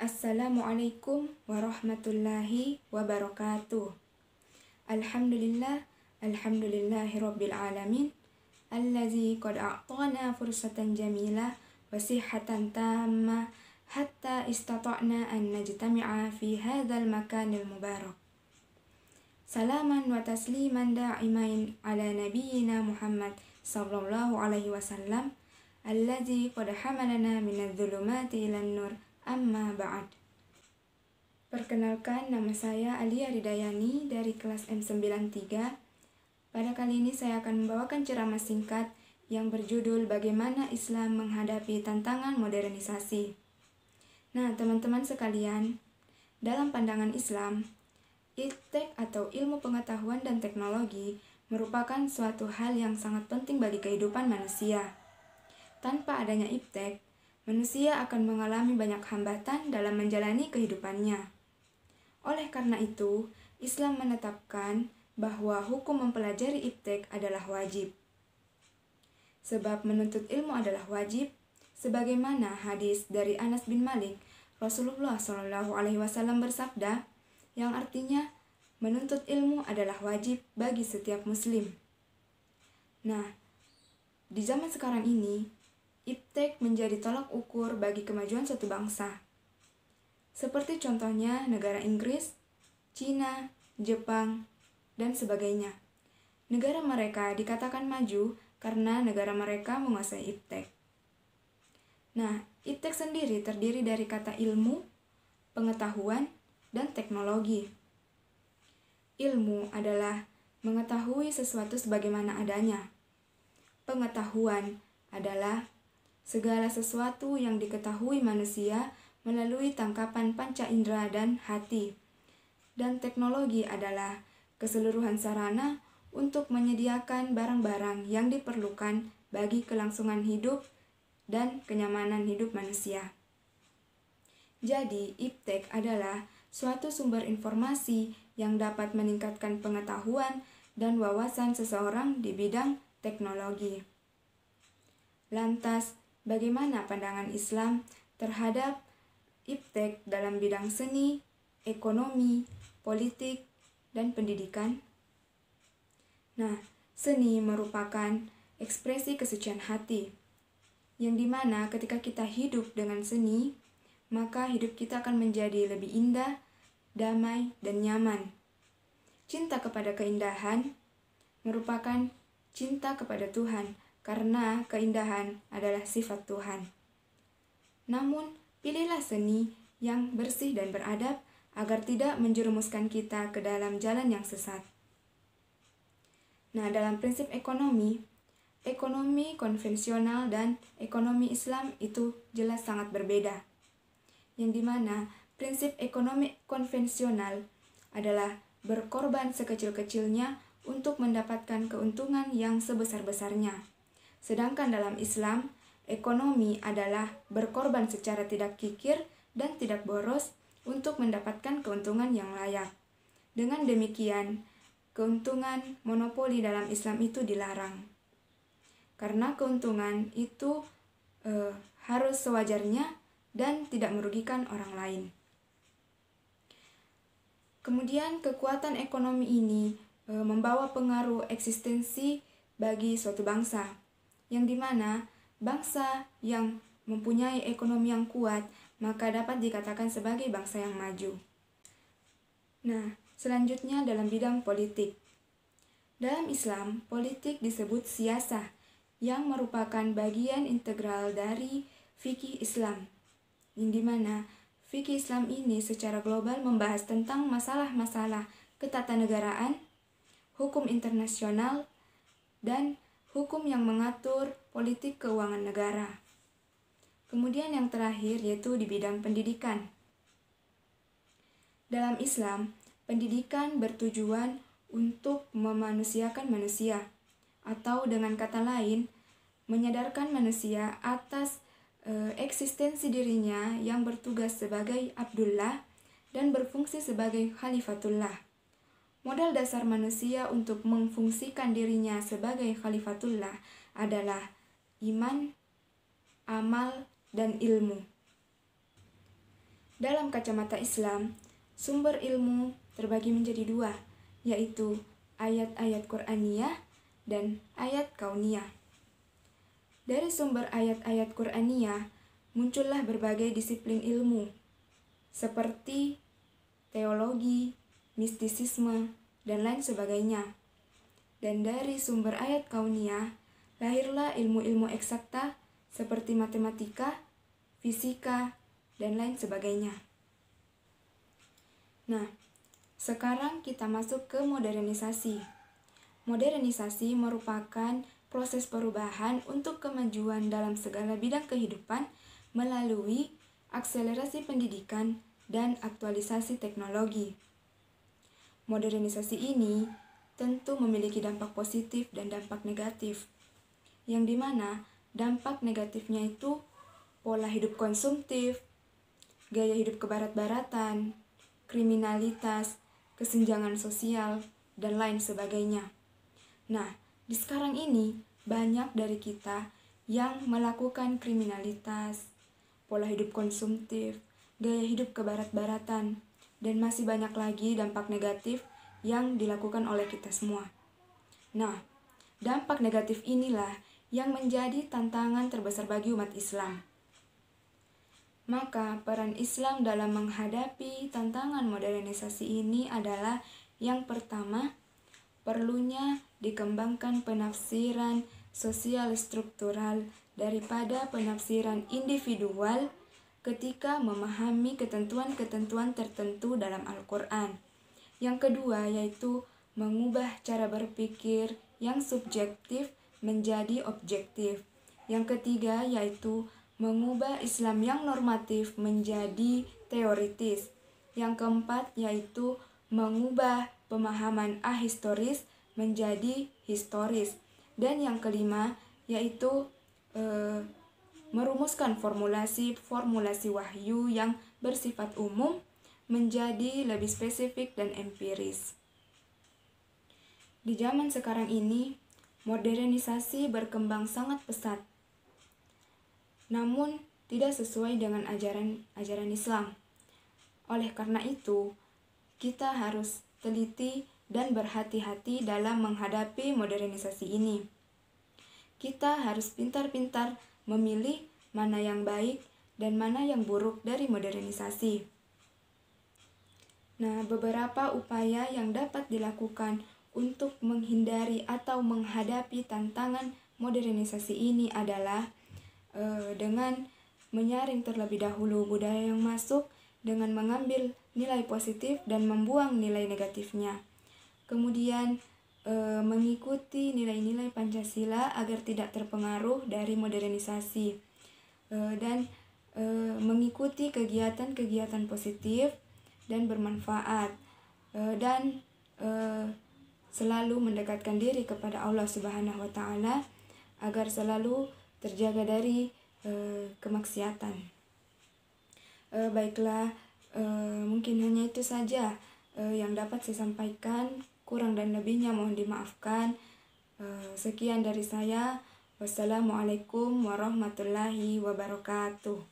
Assalamualaikum warahmatullahi wabarakatuh. Alhamdulillahi rabbil alamin. Allazi qad a'tana fursatan jamilah wa sihhatan tammah hatta istata'na an najtami'a fi hadzal makanil mubarak. Salaman wa tasliman da'imain ala nabiyyina Muhammad sallallahu alaihi wasallam allazi qad hamalana minadh dhulumati ilan nur. Amma ba'd. Perkenalkan, nama saya Alia Ridayani dari kelas M93. Pada kali ini saya akan membawakan ceramah singkat yang berjudul Bagaimana Islam Menghadapi Tantangan Modernisasi. Nah, teman-teman sekalian, dalam pandangan Islam, IPTEK atau ilmu pengetahuan dan teknologi merupakan suatu hal yang sangat penting bagi kehidupan manusia. Tanpa adanya IPTEK, manusia akan mengalami banyak hambatan dalam menjalani kehidupannya. Oleh karena itu, Islam menetapkan bahwa hukum mempelajari IPTEK adalah wajib. Sebab menuntut ilmu adalah wajib, sebagaimana hadis dari Anas bin Malik, Rasulullah SAW bersabda, yang artinya menuntut ilmu adalah wajib bagi setiap muslim. Nah, di zaman sekarang ini, IPTEK menjadi tolak ukur bagi kemajuan suatu bangsa. Seperti contohnya negara Inggris, Cina, Jepang, dan sebagainya. Negara mereka dikatakan maju karena negara mereka menguasai IPTEK. Nah, IPTEK sendiri terdiri dari kata ilmu, pengetahuan, dan teknologi. Ilmu adalah mengetahui sesuatu sebagaimana adanya. Pengetahuan adalah segala sesuatu yang diketahui manusia melalui tangkapan panca indera dan hati. Dan teknologi adalah keseluruhan sarana untuk menyediakan barang-barang yang diperlukan bagi kelangsungan hidup dan kenyamanan hidup manusia. Jadi, IPTEK adalah suatu sumber informasi yang dapat meningkatkan pengetahuan dan wawasan seseorang di bidang teknologi. Lantas, bagaimana pandangan Islam terhadap IPTEK dalam bidang seni, ekonomi, politik, dan pendidikan? Nah, seni merupakan ekspresi kesucian hati, yang dimana ketika kita hidup dengan seni, maka hidup kita akan menjadi lebih indah, damai, dan nyaman. Cinta kepada keindahan merupakan cinta kepada Tuhan, karena keindahan adalah sifat Tuhan. Namun, pilihlah seni yang bersih dan beradab agar tidak menjerumuskan kita ke dalam jalan yang sesat. Nah, dalam prinsip ekonomi konvensional dan ekonomi Islam itu jelas sangat berbeda. Yang dimana prinsip ekonomi konvensional adalah berkorban sekecil-kecilnya untuk mendapatkan keuntungan yang sebesar-besarnya. Sedangkan dalam Islam, ekonomi adalah berkorban secara tidak kikir dan tidak boros untuk mendapatkan keuntungan yang layak. Dengan demikian, keuntungan monopoli dalam Islam itu dilarang. Karena keuntungan itu harus sewajarnya dan tidak merugikan orang lain. Kemudian kekuatan ekonomi ini membawa pengaruh eksistensi bagi suatu bangsa, yang dimana bangsa yang mempunyai ekonomi yang kuat maka dapat dikatakan sebagai bangsa yang maju. Nah, selanjutnya dalam bidang politik. Dalam Islam, politik disebut siyasah, yang merupakan bagian integral dari fikih Islam, yang dimana fikih Islam ini secara global membahas tentang masalah-masalah ketatanegaraan, hukum internasional, dan hukum yang mengatur politik keuangan negara. Kemudian yang terakhir yaitu di bidang pendidikan. Dalam Islam, pendidikan bertujuan untuk memanusiakan manusia, atau dengan kata lain, menyadarkan manusia atas eksistensi dirinya yang bertugas sebagai Abdullah dan berfungsi sebagai Khalifatullah. Modal dasar manusia untuk memfungsikan dirinya sebagai Khalifatullah adalah iman, amal, dan ilmu. Dalam kacamata Islam, sumber ilmu terbagi menjadi dua, yaitu ayat-ayat Qur'aniyah dan ayat kauniyah. Dari sumber ayat-ayat Qur'aniyah, muncullah berbagai disiplin ilmu, seperti teologi, mistisisme, dan lain sebagainya. Dan dari sumber ayat kauniyah, lahirlah ilmu-ilmu eksakta seperti matematika, fisika, dan lain sebagainya. Nah, sekarang kita masuk ke modernisasi. Modernisasi merupakan proses perubahan untuk kemajuan dalam segala bidang kehidupan melalui akselerasi pendidikan dan aktualisasi teknologi. Modernisasi ini tentu memiliki dampak positif dan dampak negatif, yang dimana dampak negatifnya itu pola hidup konsumtif, gaya hidup kebarat-baratan, kriminalitas, kesenjangan sosial, dan lain sebagainya. Nah, di sekarang ini banyak dari kita yang melakukan kriminalitas, pola hidup konsumtif, gaya hidup kebarat-baratan, dan masih banyak lagi dampak negatif yang dilakukan oleh kita semua. Nah, dampak negatif inilah yang menjadi tantangan terbesar bagi umat Islam. Maka peran Islam dalam menghadapi tantangan modernisasi ini adalah yang pertama, perlunya dikembangkan penafsiran sosial struktural daripada penafsiran individual ketika memahami ketentuan-ketentuan tertentu dalam Al-Quran. Yang kedua yaitu mengubah cara berpikir yang subjektif menjadi objektif. Yang ketiga yaitu mengubah Islam yang normatif menjadi teoritis. Yang keempat yaitu mengubah pemahaman ahistoris menjadi historis. Dan yang kelima yaitu merumuskan formulasi wahyu yang bersifat umum menjadi lebih spesifik dan empiris. Di zaman sekarang ini, modernisasi berkembang sangat pesat, namun tidak sesuai dengan ajaran Islam. Oleh karena itu, kita harus teliti dan berhati-hati dalam menghadapi modernisasi ini. Kita harus pintar-pintar memilih mana yang baik dan mana yang buruk dari modernisasi. Nah, beberapa upaya yang dapat dilakukan untuk menghindari atau menghadapi tantangan modernisasi ini adalah dengan menyaring terlebih dahulu budaya yang masuk dengan mengambil nilai positif dan membuang nilai negatifnya. Kemudian mengikuti nilai-nilai Pancasila agar tidak terpengaruh dari modernisasi, dan mengikuti kegiatan-kegiatan positif dan bermanfaat, dan selalu mendekatkan diri kepada Allah Subhanahu wa Ta'ala agar selalu terjaga dari kemaksiatan. Baiklah, mungkin hanya itu saja yang dapat saya sampaikan. Kurang dan lebihnya mohon dimaafkan. Sekian dari saya. Wassalamualaikum warahmatullahi wabarakatuh.